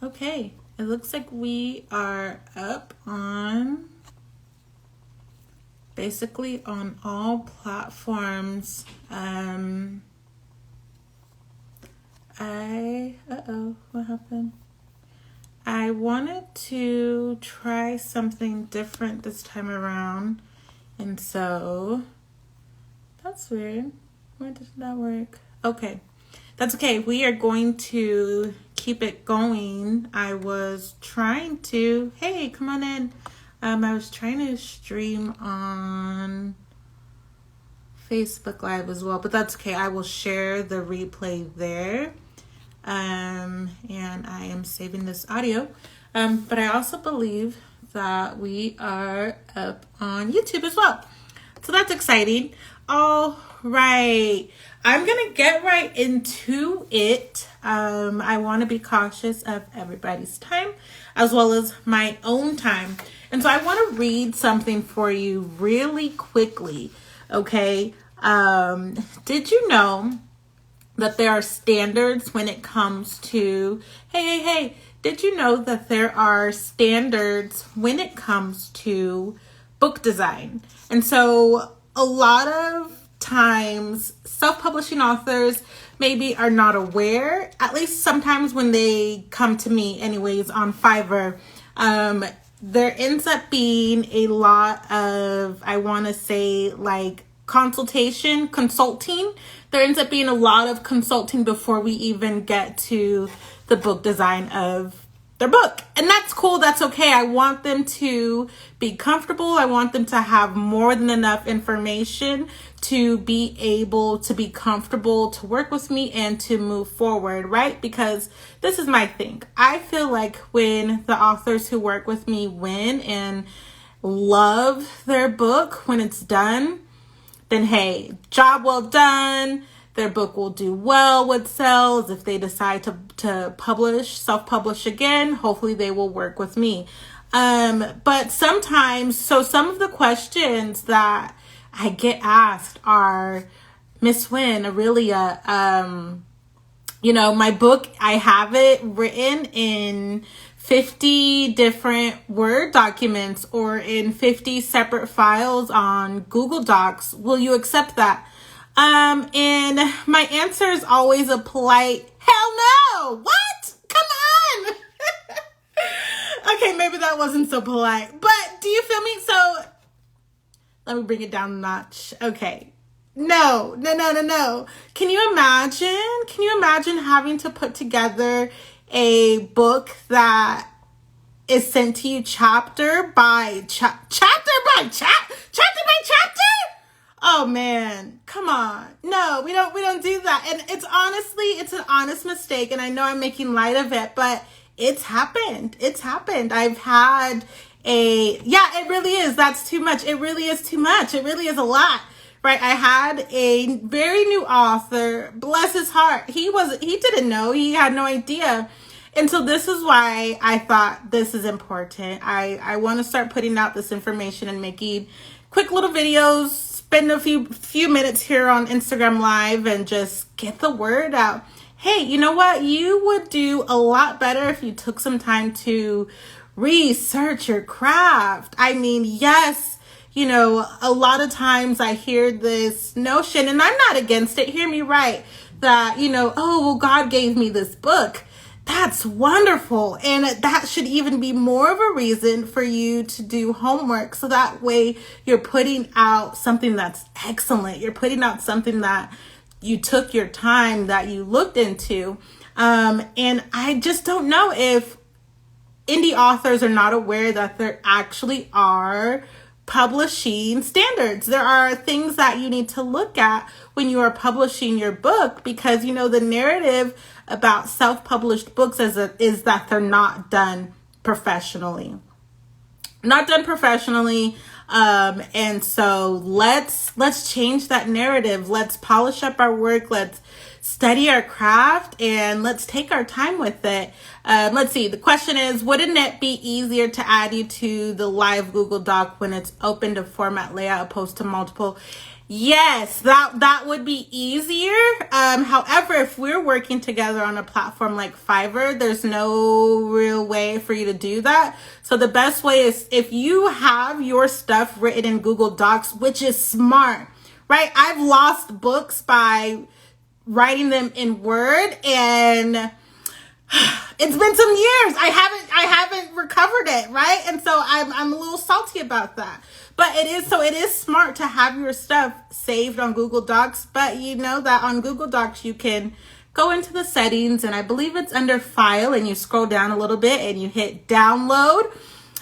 Okay, it looks like we are up on basically on all platforms. What happened? I wanted to try something different this time around, and so that's weird. Why didn't that work? Okay, that's okay. We are going to keep it going. I was trying to, hey, come on in. I was trying to stream on Facebook Live as well, but that's okay. I will share the replay there. And I am saving this audio. But I also believe that we are up on YouTube as well. So that's exciting. All right. I'm going to get right into it. I want to be cautious of everybody's time as well as my own time. And so I want to read something for you really quickly. Okay. Did you know that there are standards when it comes to, hey, did you know that there are standards when it comes to book design? And so a lot of times self-publishing authors maybe are not aware, at least sometimes when they come to me anyways on Fiverr, there ends up being a lot of, I want to say like consulting. There ends up being a lot of consulting before we even get to the book design of their book. And that's cool. That's okay. I want them to be comfortable. I want them to have more than enough information to be able to be comfortable to work with me and to move forward, right? Because this is my thing. I feel like when the authors who work with me win and love their book when it's done, then hey, job well done. Their book will do well with sales. If they decide to self-publish again, hopefully they will work with me. But sometimes, so some of the questions that I get asked are, Miss Wynn, Arilia, my book, I have it written in 50 different Word documents or in 50 separate files on Google Docs. Will you accept that? And my answer is always a polite, hell no! What? Come on! Okay, maybe that wasn't so polite, but do you feel me? So let me bring it down a notch. Okay. No. Can you imagine having to put together a book that is sent to you chapter by chapter? Oh man, come on. No, we don't do that. And it's an honest mistake, and I know I'm making light of it, but it's happened. I've had it really is. That's too much. It really is too much. It really is a lot. Right. I had a very new author, bless his heart. He didn't know, he had no idea. And so this is why I thought this is important. I want to start putting out this information and making quick little videos, spend a few minutes here on Instagram Live and just get the word out. Hey, you know what? You would do a lot better if you took some time to research your craft. I mean, yes, a lot of times I hear this notion, and I'm not against it, hear me right, that, oh, well, God gave me this book. That's wonderful. And that should even be more of a reason for you to do homework. So that way you're putting out something that's excellent. You're putting out something that you took your time, that you looked into. And I just don't know if indie authors are not aware that there actually are publishing standards. There are things that you need to look at when you are publishing your book, because the narrative about self-published books is that they're not done professionally. And so let's change that narrative. Let's polish up our work. Let's study our craft and let's take our time with it. Let's see. The question is, wouldn't it be easier to add you to the live Google Doc when it's open to format layout opposed to multiple? Yes, that would be easier. However, if we're working together on a platform like Fiverr, there's no real way for you to do that. So the best way is if you have your stuff written in Google Docs, which is smart, right? I've lost books by writing them in Word, and it's been some years. I haven't recovered it, right? And so I'm a little salty about that. But it is smart to have your stuff saved on Google Docs, but you know that on Google Docs you can go into the settings, and I believe it's under File, and you scroll down a little bit and you hit Download,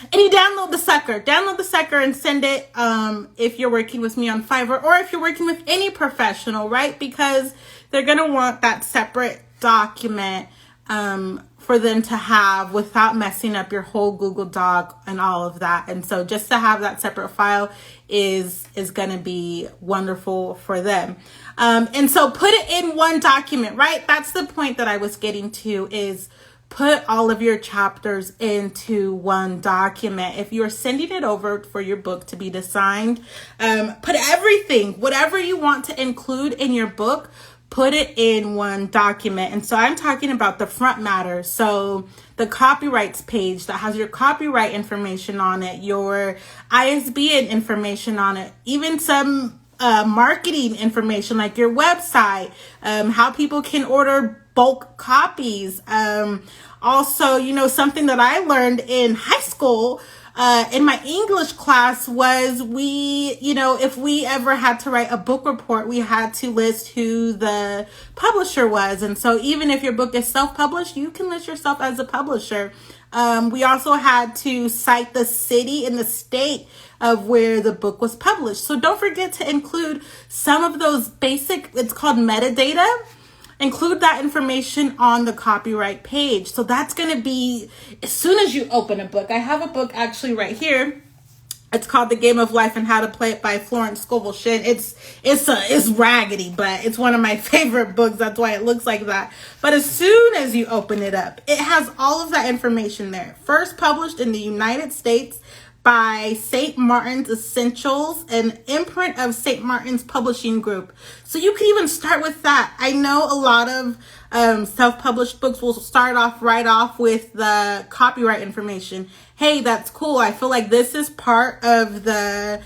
and you download the sucker and send it if you're working with me on Fiverr, or if you're working with any professional, right? Because they're going to want that separate document for them to have without messing up your whole Google Doc and all of that. And so just to have that separate file is going to be wonderful for them. And so put it in one document, right? That's the point that I was getting to, is put all of your chapters into one document. If you're sending it over for your book to be designed, put everything, whatever you want to include in your book, put it in one document. And so I'm talking about the front matter. So the copyrights page that has your copyright information on it, your ISBN information on it, even some marketing information like your website, how people can order bulk copies. Also, you know, something that I learned in high school in my English class was if we ever had to write a book report, we had to list who the publisher was. And so even if your book is self-published, you can list yourself as a publisher. We also had to cite the city and the state of where the book was published. So don't forget to include some of those basic, it's called metadata. Include that information on the copyright page. So that's going to be as soon as you open a book. I have a book actually right here. It's called The Game of Life and How to Play It by Florence Scovel Shinn. It's raggedy, but it's one of my favorite books. That's why it looks like that. But as soon as you open it up, it has all of that information there. First published in the United States by St. Martin's Essentials, an imprint of St. Martin's Publishing Group. So you can even start with that. I know a lot of self-published books will start off right off with the copyright information. Hey, that's cool. I feel like this is part of the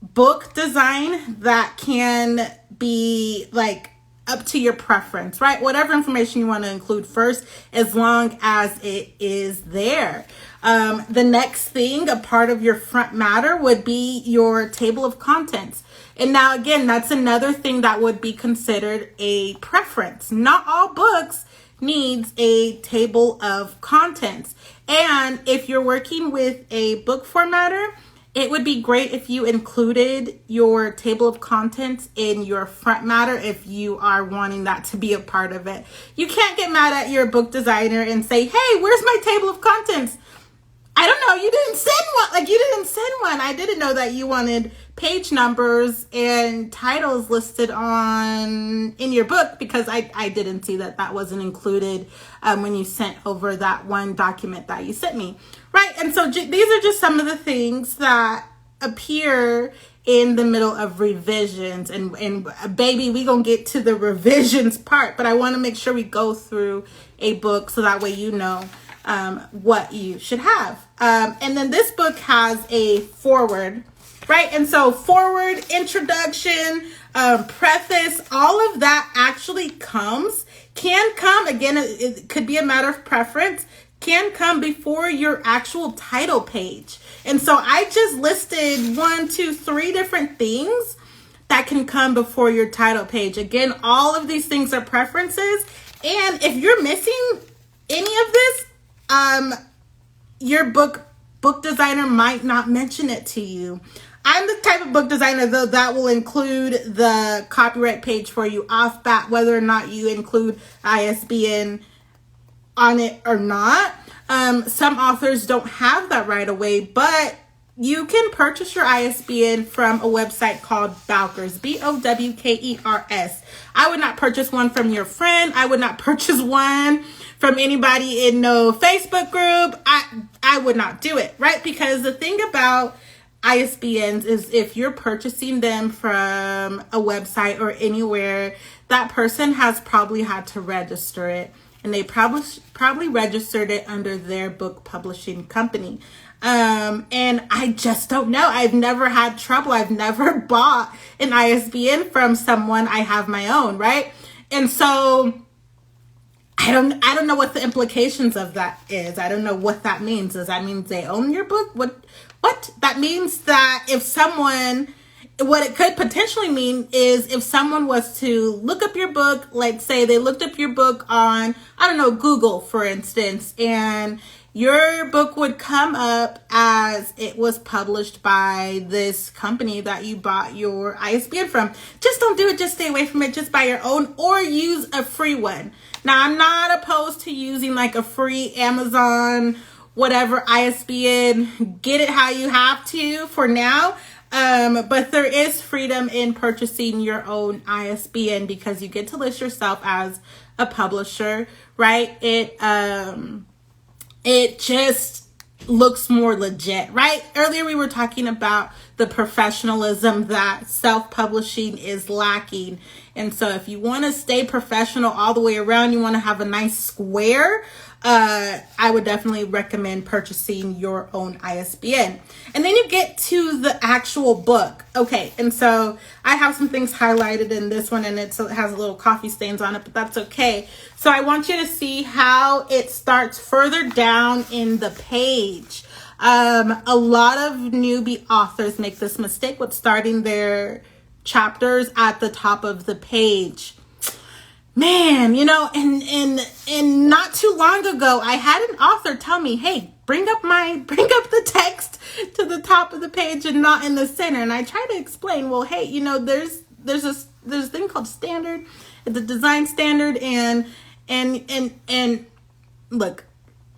book design that can be like up to your preference, right? Whatever information you want to include first, as long as it is there. The next thing, a part of your front matter, would be your table of contents. And now again, that's another thing that would be considered a preference. Not all books needs a table of contents. And if you're working with a book formatter, it would be great if you included your table of contents in your front matter if you are wanting that to be a part of it. You can't get mad at your book designer and say, hey, where's my table of contents? I don't know, you didn't send one. You didn't send one. I didn't know that you wanted page numbers and titles listed in your book, because I didn't see that wasn't included when you sent over that one document that you sent me. Right. And so these are just some of the things that appear in the middle of revisions. And baby, we gonna get to the revisions part, but I want to make sure we go through a book so that way you know what you should have. And then this book has a foreword, right? And so foreword, introduction, preface, all of that actually can come, again, it could be a matter of preference, can come before your actual title page. And so I just listed 1, 2, 3 different things that can come before your title page. Again, all of these things are preferences. And if you're missing any of this, your book designer might not mention it to you. I'm the type of book designer, though, that will include the copyright page for you off bat, whether or not you include ISBN on it or not. Some authors don't have that right away, but you can purchase your ISBN from a website called Bowkers, Bowkers. I would not purchase one from your friend. I would not purchase one from anybody in no Facebook group. I would not do it, right? Because the thing about ISBNs is if you're purchasing them from a website or anywhere, that person has probably had to register it, and they probably registered it under their book publishing company. And I just don't know. I've never had trouble. I've never bought an ISBN from someone. I have my own, right? And so I don't know what the implications of that is. I don't know what that means. Does that mean they own your book? What? That means that if someone, what it could potentially mean is if someone was to look up your book, let's say they looked up your book on, I don't know, Google, for instance, and your book would come up as it was published by this company that you bought your ISBN from. Just don't do it. Just stay away from it. Just buy your own or use a free one. Now, I'm not opposed to using like a free Amazon, whatever ISBN. Get it how you have to for now. But there is freedom in purchasing your own ISBN because you get to list yourself as a publisher, right? It just looks more legit, right? Earlier we were talking about the professionalism that self-publishing is lacking. And so if you want to stay professional all the way around, you want to have a nice square, I would definitely recommend purchasing your own ISBN. And then you get to the actual book. Okay, and so I have some things highlighted in this one, and it has a little coffee stains on it, but that's okay. So I want you to see how it starts further down in the page. A lot of newbie authors make this mistake with starting their chapters at the top of the page. Man, you know, and not too long ago, I had an author tell me, hey, bring up the text to the top of the page and not in the center. And I try to explain, well, hey, you know, there's a thing called standard. It's a design standard, and look,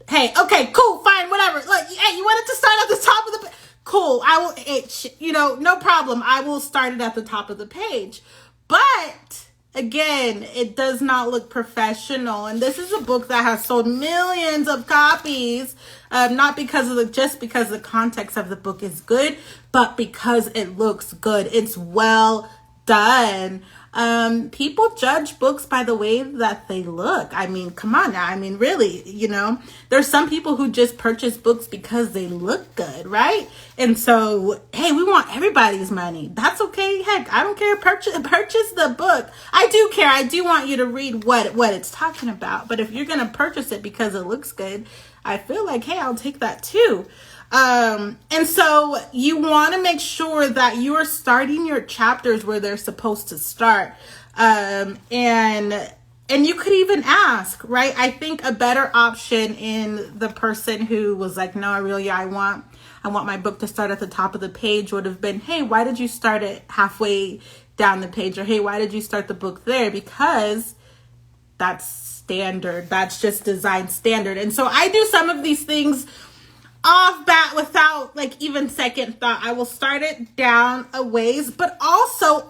hey, okay, cool, fine, whatever. Look, hey, you want it to start at the top of the page? Cool, I will, no problem. I will start it at the top of the page. But again, it does not look professional. And this is a book that has sold millions of copies, not because of just because the context of the book is good, but because it looks good. It's well done. People judge books by the way that they look. I mean, come on now. I mean, really, there's some people who just purchase books because they look good, right? And so, hey, we want everybody's money. That's okay. Heck, I don't care. Purchase the book. I do care. I do want you to read what it's talking about. But if you're going to purchase it because it looks good, I feel like, hey, I'll take that too. And so you want to make sure that you are starting your chapters where they're supposed to start. And you could even ask, right? I think a better option in the person who was like, no, Arilia, I want my book to start at the top of the page would have been, hey, why did you start it halfway down the page? Or, hey, why did you start the book there? Because that's standard. That's just design standard. And so I do some of these things off bat without like even second thought. I will start it down a ways, but also,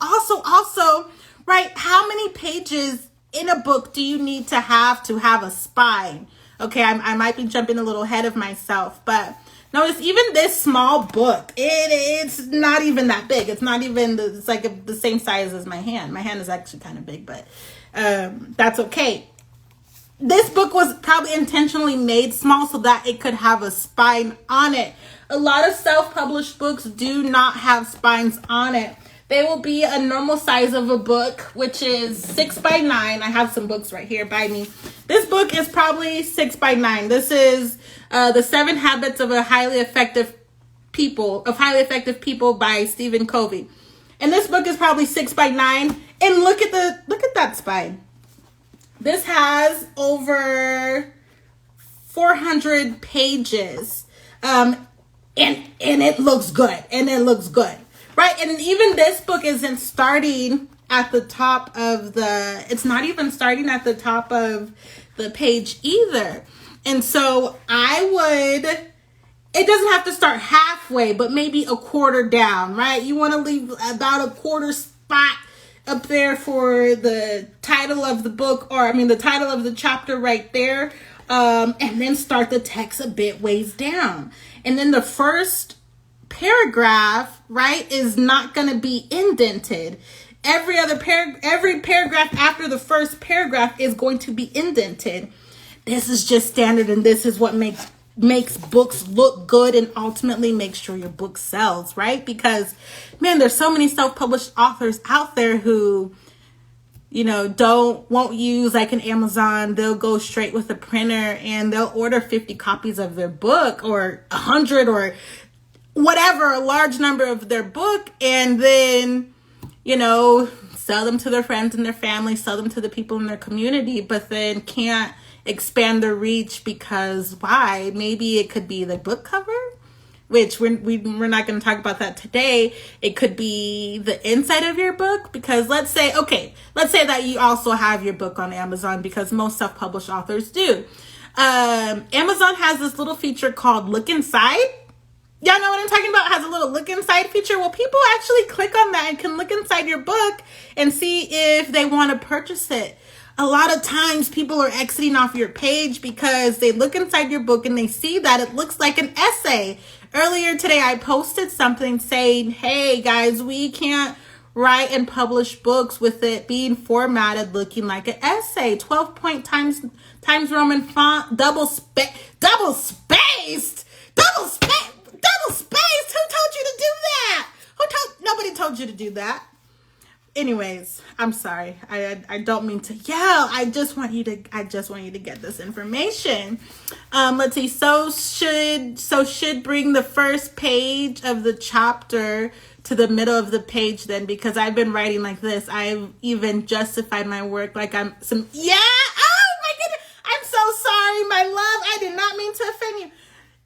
right? How many pages in a book do you need to have a spine? Okay, I might be jumping a little ahead of myself, but notice even this small book, it's not even that big. It's not even, it's like the same size as my hand. My hand is actually kind of big, but that's okay. This book was probably intentionally made small so that it could have a spine on it. A lot of self-published books do not have spines on it. They will be a normal size of a book, which is 6x9. I have some books right here by me. This book is probably 6x9. This is The 7 Habits of Highly Effective People by Stephen Covey. And this book is probably 6x9. And look at that spine. This has over 400 pages, and it looks good, right? And even this book isn't starting at the top of it's not even starting at the top of the page either. And so I would, it doesn't have to start halfway, but maybe a quarter down, right? You want to leave about a quarter spot up there for the title of the book, or the title of the chapter right there. And then start the text a bit ways down. And then the first paragraph, right, is not going to be indented. Every paragraph after the first paragraph is going to be indented. This is just standard, and this is what makes books look good and ultimately make sure your book sells, right? Because, man, there's so many self-published authors out there who, won't use like an Amazon. They'll go straight with a printer and they'll order 50 copies of their book, or 100, or whatever, a large number of their book, and then, sell them to their friends and their family, sell them to the people in their community, but then can't expand their reach because why?Maybe it could be the book cover, which we're not going to talk about that today. It could be the inside of your book, because let's say that you also have your book on Amazon, because most self-published authors do. Amazon has this little feature called Look Inside. Y'all know what I'm talking about? It has a little look inside feature. Well, people actually click on that and can look inside your book and see if they want to purchase it. A lot of times people are exiting off your page because they look inside your book and they see that it looks like an essay. Earlier today, I posted something saying, hey guys, we can't write and publish books with it being formatted looking like an essay. 12-point Times Roman font, double spaced. Who told you to do that? Nobody told you to do that. Anyways, I'm sorry. I don't mean to yell. I just want you to get this information. Let's see. So should bring the first page of the chapter to the middle of the page then, because I've been writing like this. I've even justified my work like I'm some. Yeah. Oh my goodness. I'm so sorry, my love. I did not mean to offend you.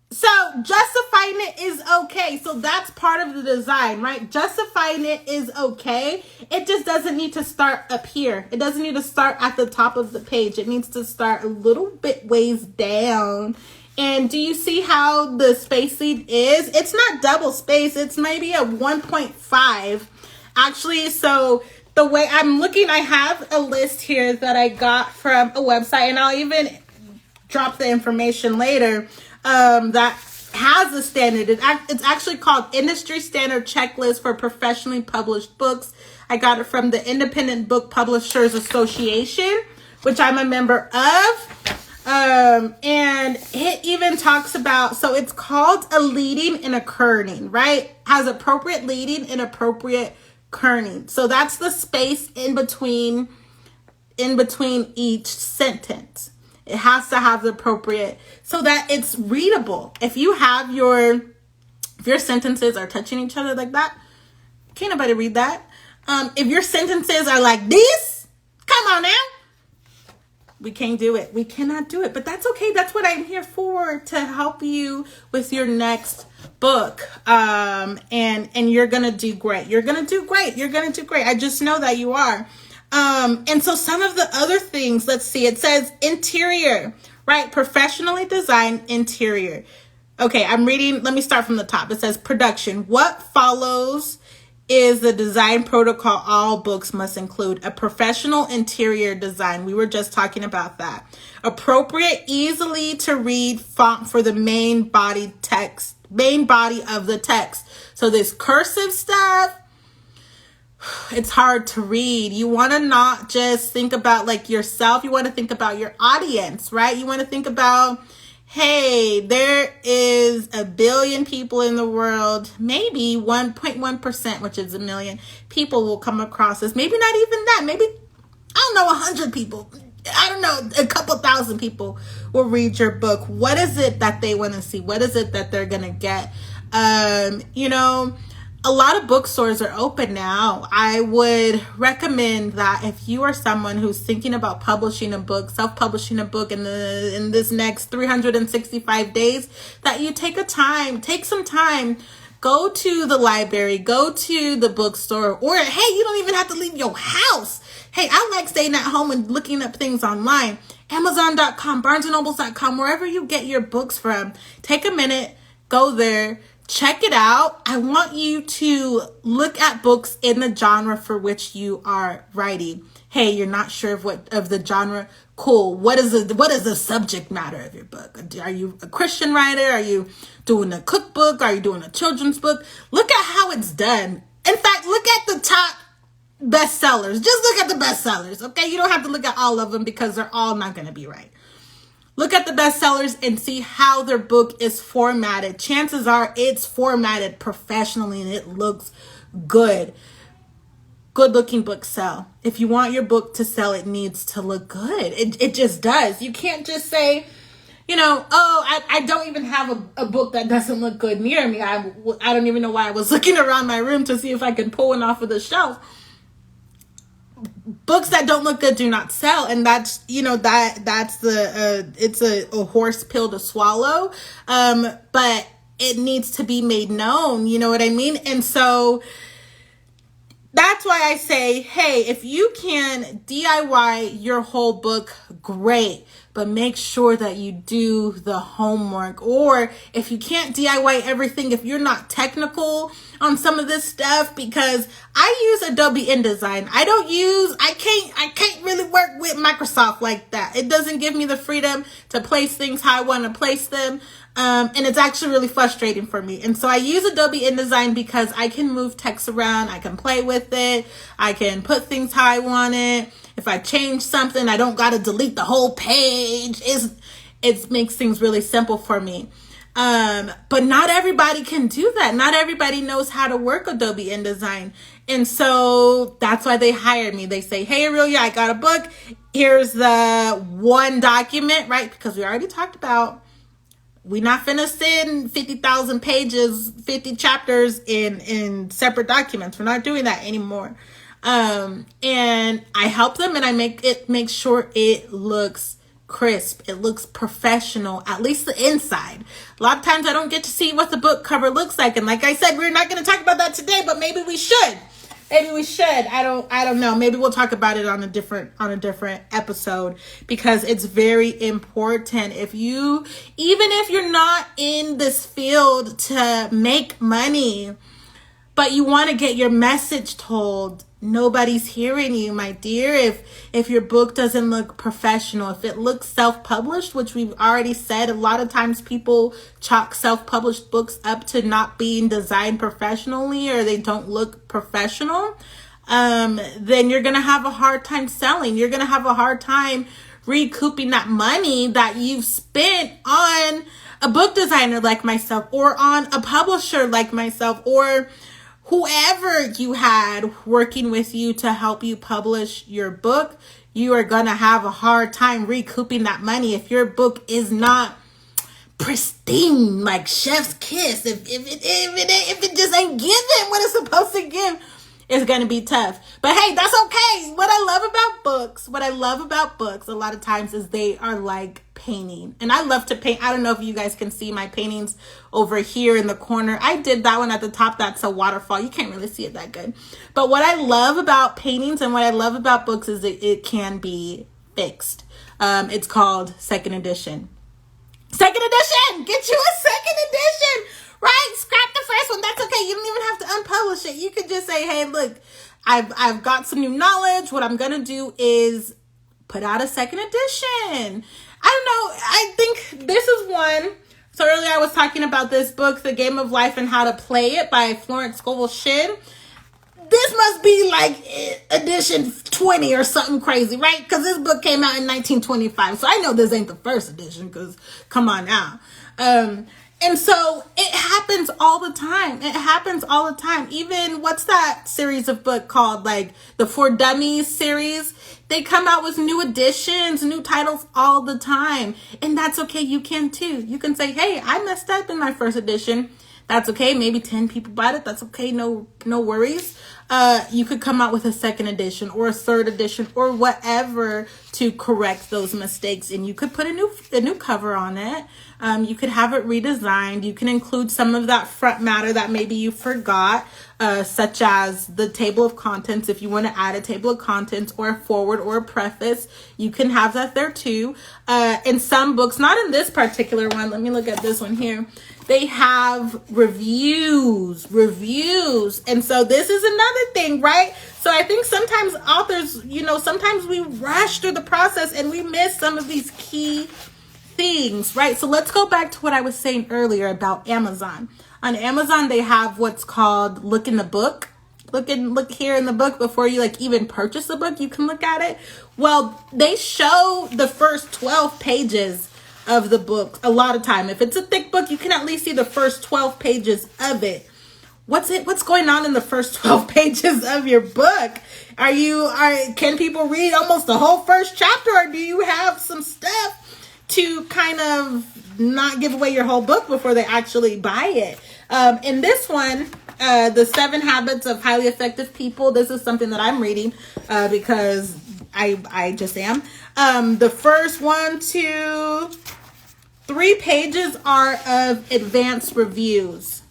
So justifying it is okay. So that's part of the design, right? Justifying it is okay. It just doesn't need to start up here. It doesn't need to start at the top of the page. It needs to start a little bit ways down. And do you see how the spacing is? It's not double space. It's maybe a 1.5. Actually, so the way I'm looking, I have a list here that I got from a website, and I'll even drop the information later. That has a standard. It's actually called Industry Standard Checklist for Professionally Published Books. I got it from the Independent Book Publishers Association, which I'm a member of. And it even talks about, so it's called a leading and a kerning, right? Has appropriate leading and appropriate kerning. So that's the space in between each sentence. It has to have the appropriate, so that it's readable. If your sentences are touching each other like that, can't nobody read that. If your sentences are like this, come on now. We can't do it. We cannot do it, but that's okay. That's what I'm here for, to help you with your next book. And you're going to do great. You're going to do great. You're going to do great. I just know that you are. And so some of the other things, let's see, it says interior, right? Professionally designed interior. Okay, I'm reading. Let me start from the top. It says production. What follows is the design protocol all books must include. A professional interior design. We were just talking about that. Appropriate, easily to read font for the main body of the text. So this cursive stuff, it's hard to read. You want to not just think about like yourself. You want to think about your audience, right? You want to think about, hey, there is 1 billion people in the world. Maybe 1.1%, which is 1 million people, will come across this. Maybe not even that. Maybe, I don't know, 100 people. I don't know, a couple thousand people will read your book. What is it that they want to see? What is it that they're going to get? A lot of bookstores are open now. I would recommend that if you are someone who's thinking about publishing a book, self-publishing a book in this next 365 days, that you take some time, go to the library, go to the bookstore, or hey, you don't even have to leave your house. Hey, I like staying at home and looking up things online. Amazon.com, BarnesandNobles.com, wherever you get your books from. Take a minute, go there, check it out. I want you to look at books in the genre for which you are writing. Hey, you're not sure of the genre? Cool. What is the subject matter of your book? Are you a Christian writer? Are you doing a cookbook? Are you doing a children's book? Look at how it's done. In fact, look at the top bestsellers. Just look at the bestsellers, okay? You don't have to look at all of them because they're all not going to be right. Look at the bestsellers and see how their book is formatted. Chances are it's formatted professionally and it looks good. Good looking books sell. If you want your book to sell, it needs to look good. It just does. You can't just say, I don't even have a book that doesn't look good near me. I don't even know why I was looking around my room to see if I could pull one off of the shelf. Books that don't look good do not sell. And that's, it's a horse pill to swallow. But it needs to be made known. You know what I mean? And so that's why I say, hey, if you can DIY your whole book, great, but make sure that you do the homework. Or if you can't DIY everything, if you're not technical on some of this stuff, because I use Adobe InDesign. I can't really work with Microsoft like that. It doesn't give me the freedom to place things how I want to place them. And it's actually really frustrating for me. And so I use Adobe InDesign because I can move text around. I can play with it. I can put things how I want it. If I change something, I don't got to delete the whole page. It makes things really simple for me. But not everybody can do that. Not everybody knows how to work Adobe InDesign. And so that's why they hired me. They say, hey, Arilia, I got a book. Here's the one document, right? Because we already talked about we're not finna send 50,000 pages, 50 chapters in separate documents. We're not doing that anymore. And I help them and I make sure it looks crisp. It looks professional, at least the inside. A lot of times I don't get to see what the book cover looks like. And like I said, we're not going to talk about that today, but maybe we should. Maybe we should. I don't know. Maybe we'll talk about it on a different episode, because it's very important. Even if you're not in this field to make money, but you want to get your message told, nobody's hearing you, my dear. If your book doesn't look professional, if it looks self-published, which we've already said, a lot of times people chalk self-published books up to not being designed professionally, or they don't look professional, then you're going to have a hard time selling. You're going to have a hard time recouping that money that you've spent on a book designer like myself, or on a publisher like myself, or whoever you had working with you to help you publish your book. You are going to have a hard time recouping that money if your book is not pristine, like chef's kiss. If it just ain't giving what it's supposed to give, it's going to be tough. But hey, that's okay. What I love about books a lot of times is they are like painting. And I love to paint. I don't know if you guys can see my paintings over here in the corner. I did that one at the top. That's a waterfall. You can't really see it that good. But what I love about paintings and what I love about books is it can be fixed. It's called second edition. Second edition! Get you a second edition! Right? Scrap the first one. That's okay. You don't even have to unpublish it. You could just say, hey, look, I've got some new knowledge. What I'm going to do is put out a second edition. I don't know. I think this is one. So earlier I was talking about this book, The Game of Life and How to Play It by Florence Scovel Shinn. This must be like edition 20 or something crazy, right? Because this book came out in 1925. So I know this ain't the first edition, because come on now. And so it happens all the time. It happens all the time. Even what's that series of book called? Like the For Dummies series. They come out with new editions, new titles all the time. And that's okay. You can too. You can say, hey, I messed up in my first edition. That's okay. Maybe 10 people bought it. That's okay. No worries. You could come out with a second edition or a third edition or whatever to correct those mistakes. And you could put a new cover on it. You could have it redesigned. You can include some of that front matter that maybe you forgot, such as the table of contents. If you want to add a table of contents or a foreword or a preface, you can have that there too. In some books, not in this particular one. Let me look at this one here. They have reviews. And so this is another thing, right? So I think sometimes authors, sometimes we rush through the process and we miss some of these key things, right? So let's go back to what I was saying earlier about Amazon. On Amazon, they have what's called look in the book. Look here in the book before you even purchase the book. You can look at it. Well, they show the first 12 pages of the book a lot of time. If it's a thick book, you can at least see the first 12 pages of it. What's going on in the first 12 pages of your book? Can people read almost the whole first chapter, or do you have some stuff to kind of not give away your whole book before they actually buy it? In this one, the 7 Habits of Highly Effective People, this is something that I'm reading because I just am. The first 1, 2, 3 pages are of advanced reviews.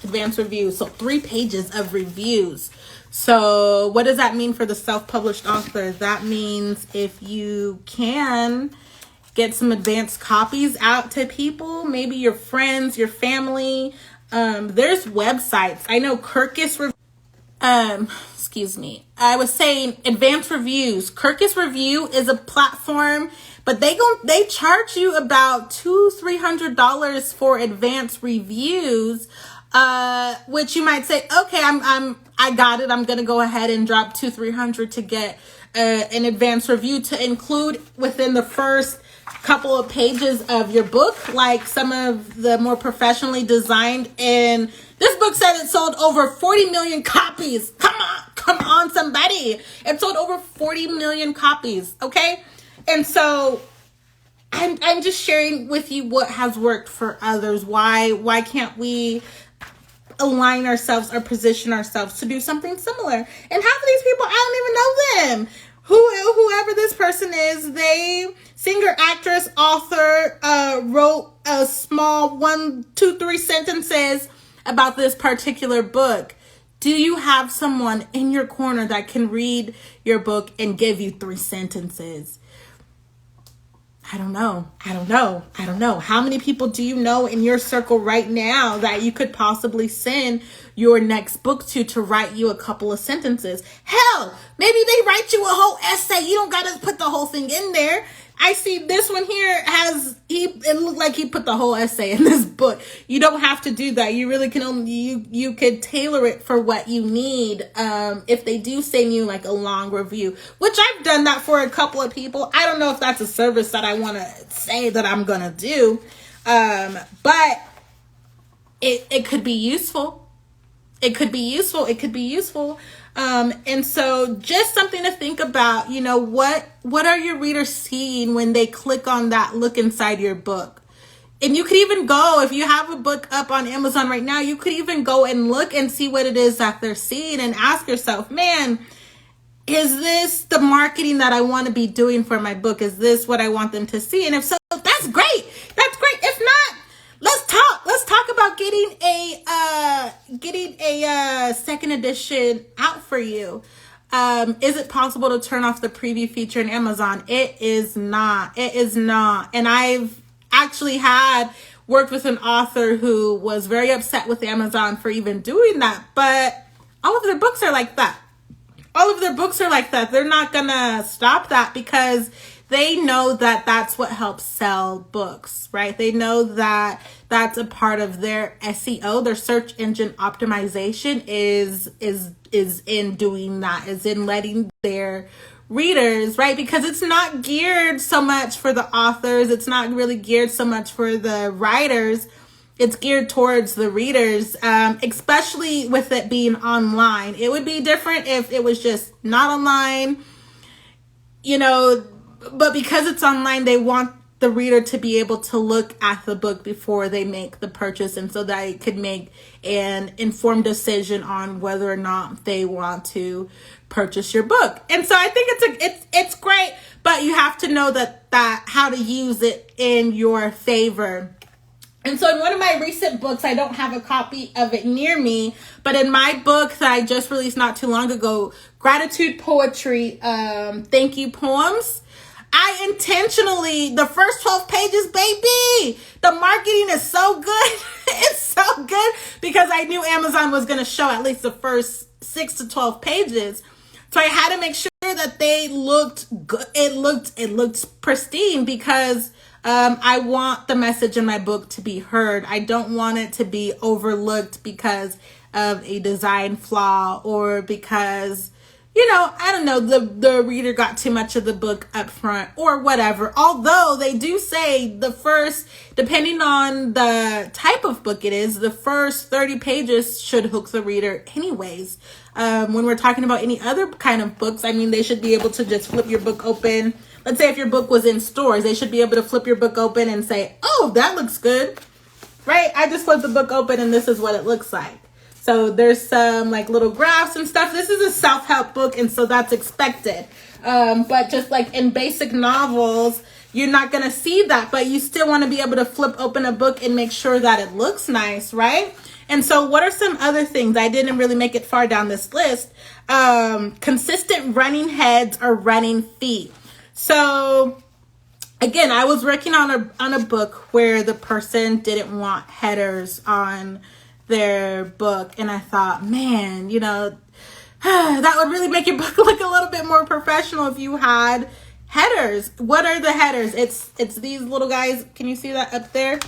So 3 pages of reviews. So what does that mean for the self-published author? That means if you can get some advanced copies out to people, maybe your friends, your family. There's websites. I know Kirkus I was saying advanced reviews. Kirkus Review is a platform, but they charge you about $200-$300 for advanced reviews. Which you might say, okay, I got it. I'm gonna go ahead and drop $200-$300 to get an advanced review to include within the first couple of pages of your book, like some of the more professionally designed. And this book said it sold over 40 million copies. Come on, somebody! It sold over 40 million copies. Okay, and so I'm just sharing with you what has worked for others. Why can't we align ourselves or position ourselves to do something similar? And half of these people, I don't even know them. Whoever this person is, singer, actress, author, wrote a small 1, 2, 3 sentences about this particular book. Do you have someone in your corner that can read your book and give you 3 sentences? I don't know. How many people do you know in your circle right now that you could possibly send your next book to write you a couple of sentences? Hell, maybe they write you a whole essay. You don't got to put the whole thing in there. I see this one here it looked like he put the whole essay in this book. You don't have to do that. You really can you could tailor it for what you need. If they do send you a long review, which I've done that for a couple of people. I don't know if that's a service that I want to say that I'm going to do. But it could be useful. It could be useful. And so just something to think about, what are your readers seeing when they click on that look inside your book? And you could even go, if you have a book up on Amazon right now, you could even go and look and see what it is that they're seeing and ask yourself, man, is this the marketing that I want to be doing for my book? Is this what I want them to see? And if so, that's great. If not, let's talk about getting a second edition out for you. Is it possible to turn off the preview feature in Amazon? It is not. And I've actually worked with an author who was very upset with Amazon for even doing that. But all of their books are like that. They're not gonna stop that because they know that that's what helps sell books, right? They know that that's a part of their SEO, their search engine optimization is in doing that, is in letting their readers, right? Because it's not geared so much for the authors. It's not really geared so much for the writers. It's geared towards the readers, especially with it being online. It would be different if it was just not online, but because it's online, they want the reader to be able to look at the book before they make the purchase, and so that they could make an informed decision on whether or not they want to purchase your book. And so I think it's great, but you have to know that how to use it in your favor. And so in one of my recent books, I don't have a copy of it near me, but in my book that I just released not too long ago, Gratitude Poetry, Thank You Poems, I intentionally, the first 12 pages, baby, the marketing is so good. It's so good because I knew Amazon was going to show at least the first 6 to 12 pages. So I had to make sure that they looked good. It looked pristine because I want the message in my book to be heard. I don't want it to be overlooked because of a design flaw or because, I don't know, the reader got too much of the book up front or whatever. Although they do say the first, depending on the type of book it is, the first 30 pages should hook the reader anyways. When we're talking about any other kind of books, I mean, they should be able to just flip your book open. Let's say if your book was in stores, they should be able to flip your book open and say, oh, that looks good, right? I just flipped the book open and this is what it looks like. So there's some like little graphs and stuff. This is a self-help book, and so that's expected. But just like in basic novels, you're not going to see that, but you still want to be able to flip open a book and make sure that it looks nice, right? And so what are some other things? I didn't really make it far down this list. Consistent running heads or running feet. So again, I was working on a book where the person didn't want headers on their book, and I thought, man, that would really make your book look a little bit more professional if you had headers. What are the headers? It's these little guys. Can you see that up there?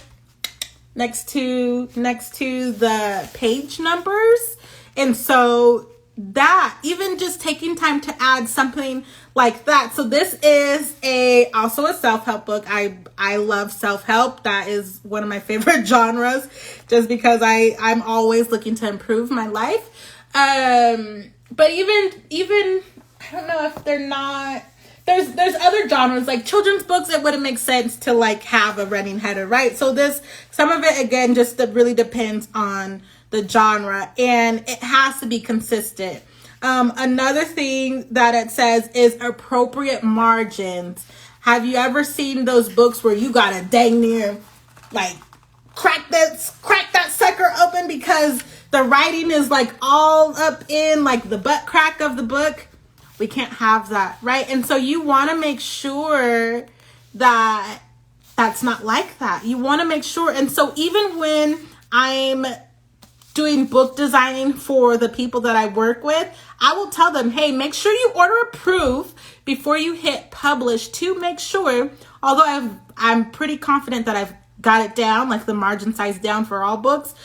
Next to the page numbers. And so that, even just taking time to add something like that. So this is also a self-help book. I love self-help. That is one of my favorite genres, just because I'm always looking to improve my life. But even I don't know if they're not, there's other genres like children's books. It wouldn't make sense to like have a running header, right? So some of it again just really depends on the genre, and it has to be consistent. Another thing that it says is appropriate margins. Have you ever seen those books where you gotta dang near like crack that sucker open because the writing is like all up in like the butt crack of the book? We can't have that, right? And so you want to make sure that that's not like that. You want to make sure. And so even when I'm doing book designing for the people that I work with, I will tell them, hey, make sure you order a proof before you hit publish to make sure, although I'm pretty confident that I've got it down, like the margin size down for all books.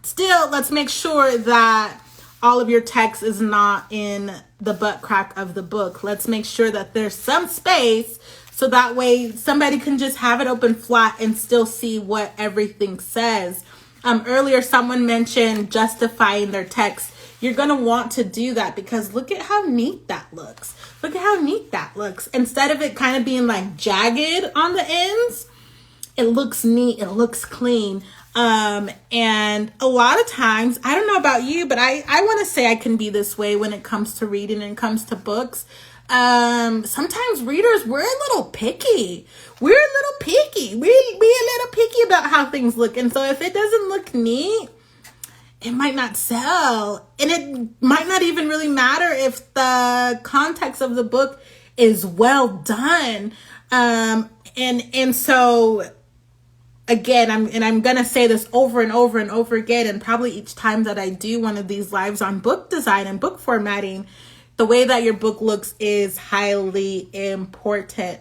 Still, let's make sure that all of your text is not in the butt crack of the book. Let's make sure that there's some space so that way somebody can just have it open flat and still see what everything says. Earlier, someone mentioned justifying their text. You're going to want to do that because look at how neat that looks. Look at how neat that looks. Instead of it kind of being like jagged on the ends, it looks neat. It looks clean. And a lot of times, I don't know about you, but I want to say I can be this way when it comes to reading and it comes to books. Sometimes readers, we're a little picky. We're a little picky. We're a little picky about how things look. And so if it doesn't look neat, it might not sell. And it might not even really matter if the context of the book is well done. And so again, I'm going to say this over and over and over again, and probably each time that I do one of these lives on book design and book formatting, the way that your book looks is highly important.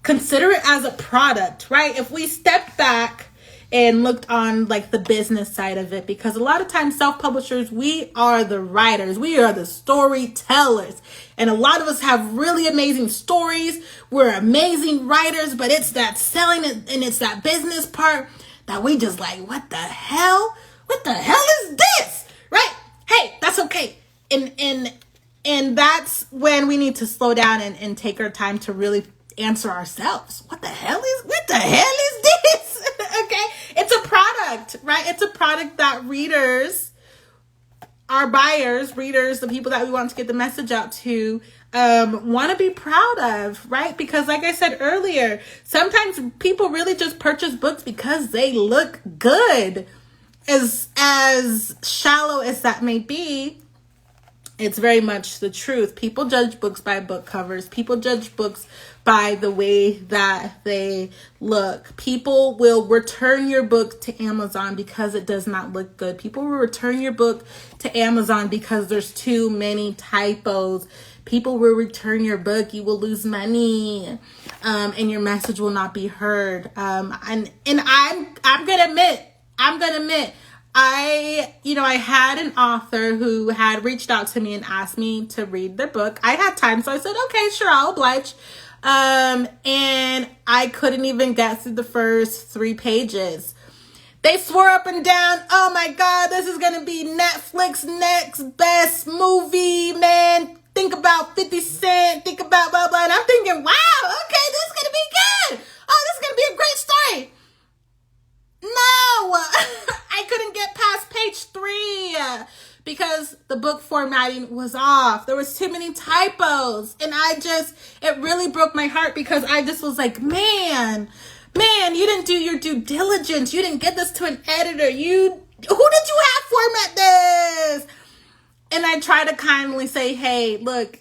Consider it as a product, right? If we step back and looked on like the business side of it, because a lot of times self-publishers, we are the writers, we are the storytellers. And a lot of us have really amazing stories. We're amazing writers, but it's that selling and it's that business part that we just like, what the hell? What the hell is this? Right? Hey, that's okay. And that's when we need to slow down and take our time to really answer ourselves. What the hell is this? Okay. It's a product, right? It's a product that readers, our buyers, readers, the people that we want to get the message out to, want to be proud of, right? Because like I said earlier, sometimes people really just purchase books because they look good. As shallow as that may be, It's very much the truth. People judge books by book covers. People judge books by the way that they look. People will return your book to Amazon because it does not look good. People will return your book to Amazon because there's too many typos. People will return your book. You will lose money, and your message will not be heard. And I'm gonna admit. I had an author who had reached out to me and asked me to read their book. I had time, so I said, okay, sure, I'll oblige. And I couldn't even get through the first 3 pages. They swore up and down, oh my God, this is going to be Netflix next best movie, man. Think about 50 Cent, think about blah, blah. And I'm thinking, wow, okay, this is going to be good. Oh, this is going to be a great story. No, I couldn't get past page 3 because the book formatting was off. There was too many typos, and it really broke my heart because I just was like, man, you didn't do your due diligence. You didn't get this to an editor. Who did you have format this? And I try to kindly say, hey, look,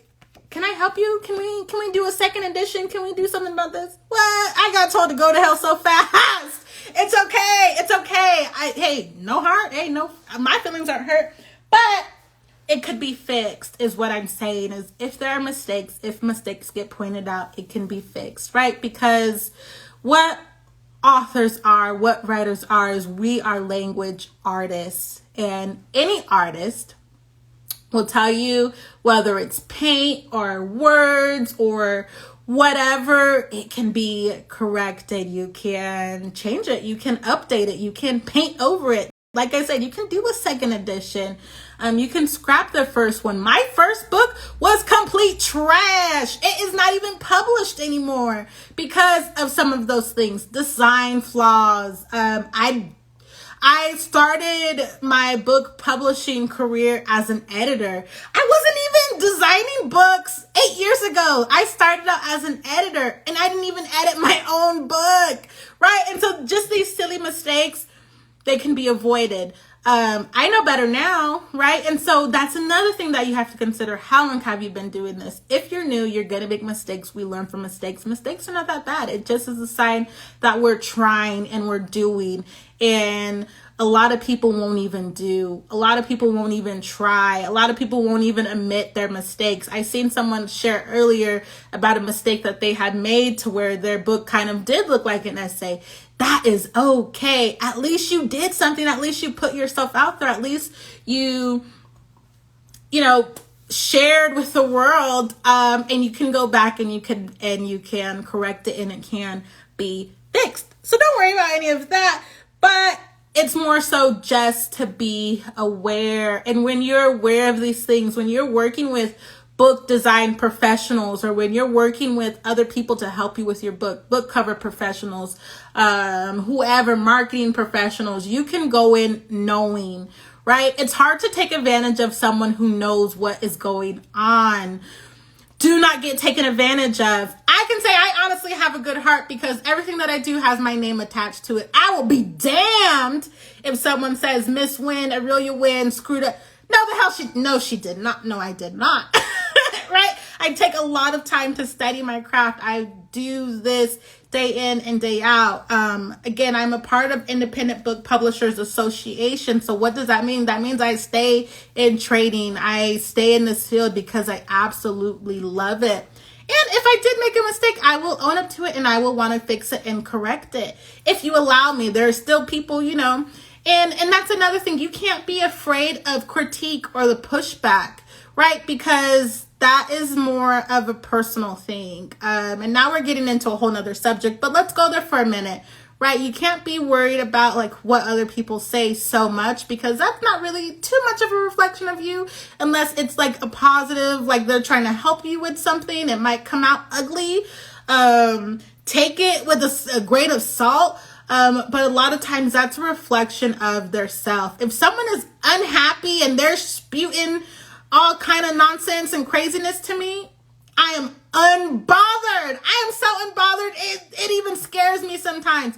can I help you? Can we do a second edition? Can we do something about this? What? I got told to go to hell so fast. It's okay. Hey, no heart. Hey, no, my feelings aren't hurt, but it could be fixed is what I'm saying. Is if there are mistakes, if mistakes get pointed out, it can be fixed, right? Because what authors are, what writers are, is we are language artists, and any artist will tell you whether it's paint or words or whatever, it can be corrected. You can change it. You can update it. You can paint over it. Like I said, you can do a second edition. You can scrap the first one. My first book was complete trash. It is not even published anymore because of some of those things. Design flaws. I started my book publishing career as an editor. I wasn't even designing books 8 years ago. I started out as an editor and I didn't even edit my own book, right? And so just these silly mistakes, they can be avoided. I know better now, right? And so that's another thing that you have to consider. How long have you been doing this? If you're new, you're going to make mistakes. We learn from mistakes. Mistakes are not that bad. It just is a sign that we're trying and we're doing. And a lot of people won't even do. A lot of people won't even try. A lot of people won't even admit their mistakes. I seen someone share earlier about a mistake that they had made to where their book kind of did look like an essay. That is okay. At least you did something. At least you put yourself out there. At least you shared with the world. And you can go back and you can correct it and it can be fixed. So don't worry about any of that. But it's more so just to be aware. And when you're aware of these things, when you're working with book design professionals, or when you're working with other people to help you with your book cover professionals, whoever, marketing professionals, you can go in knowing, right? It's hard to take advantage of someone who knows what is going on. Do not get taken advantage of. I can say I honestly have a good heart because everything that I do has my name attached to it. I will be damned if someone says Miss Wynn, Arilia Wynn screwed up. No, she did not. No, I did not. Right? I take a lot of time to study my craft. I do this day in and day out. Again, I'm a part of Independent Book Publishers Association. So what does that mean? That means I stay in trading. I stay in this field because I absolutely love it. And if I did make a mistake, I will own up to it and I will want to fix it and correct it. If you allow me, there are still people, and that's another thing. You can't be afraid of critique or the pushback, right? Because that is more of a personal thing. And now we're getting into a whole nother subject, but let's go there for a minute, right? You can't be worried about like what other people say so much because that's not really too much of a reflection of you unless it's like a positive, like they're trying to help you with something. It might come out ugly. Take it with a grain of salt. But a lot of times that's a reflection of their self. If someone is unhappy and they're spewing all kind of nonsense and craziness to me, I am unbothered. I am so unbothered. It even scares me sometimes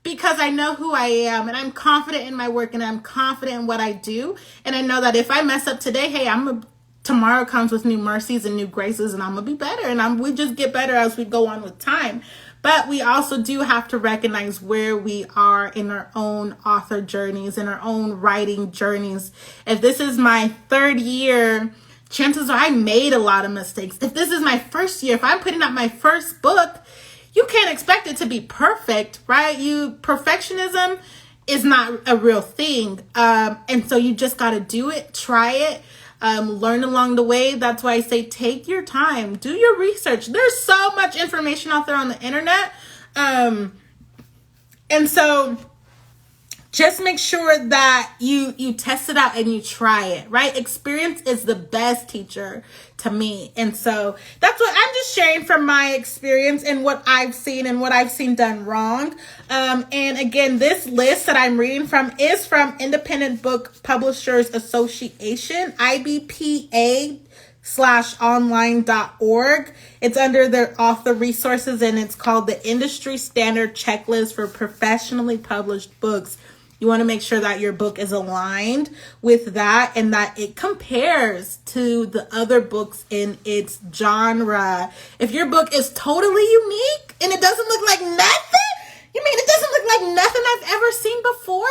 because I know who I am and I'm confident in my work and I'm confident in what I do. And I know that if I mess up today, hey, I'm going to tomorrow comes with new mercies and new graces, and I'm gonna be better, and we just get better as we go on with time. But we also do have to recognize where we are in our own author journeys, in our own writing journeys. If this is my 3rd year, chances are I made a lot of mistakes. If this is my 1st year, if I'm putting out my 1st book, you can't expect it to be perfect, right? Perfectionism is not a real thing. And so you just got to do it, try it, learn along the way. That's why I say take your time, do your research. There's so much information out there on the internet. And so just make sure that you test it out and you try it, right? Experience is the best teacher to me. And so that's what I'm just sharing from my experience and what I've seen and what I've seen done wrong. And again, this list that I'm reading from is from Independent Book Publishers Association, IBPA/online.org. It's under their author resources, and it's called the Industry Standard Checklist for Professionally Published Books. You want to make sure that your book is aligned with that and that it compares to the other books in its genre. If your book is totally unique and it doesn't look like nothing, it doesn't look like nothing I've ever seen before?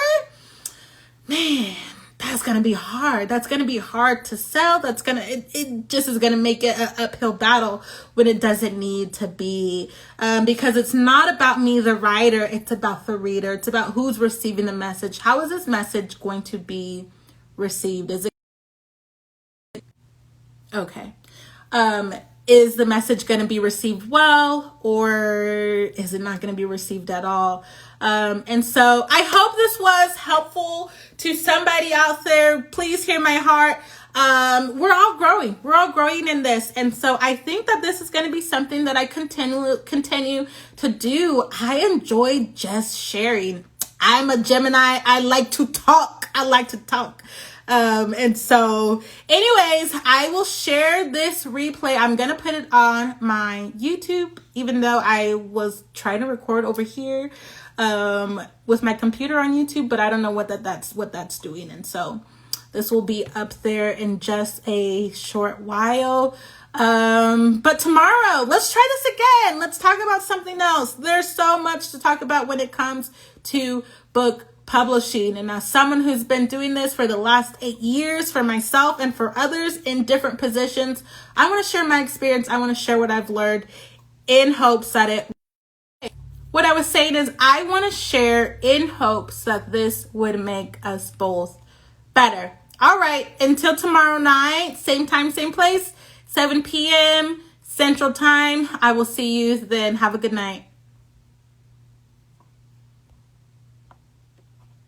Man, that's going to be hard. That's going to be hard to sell. It just is going to make it an uphill battle when it doesn't need to be. Because it's not about me, the writer. It's about the reader. It's about who's receiving the message. How is this message going to be received? Okay. Is the message going to be received well, or is it not going to be received at all? And so I hope this was helpful to somebody out there. Please hear my heart. We're all growing. We're all growing in this. And so I think that this is going to be something that I continue to do. I enjoy just sharing. I'm a Gemini. I like to talk. And so anyways, I will share this replay. I'm going to put it on my YouTube, even though I was trying to record over here, with my computer on YouTube, but I don't know what that's doing. And so this will be up there in just a short while. But tomorrow, let's try this again. Let's talk about something else. There's so much to talk about when it comes to book publishing. And as someone who's been doing this for the last 8 years for myself and for others in different positions, I want to share my experience. I want to share what I've learned in hopes that what I was saying is I want to share in hopes that this would make us both better. All right. Until tomorrow night, same time, same place, 7 p.m. Central Time. I will see you then. Have a good night.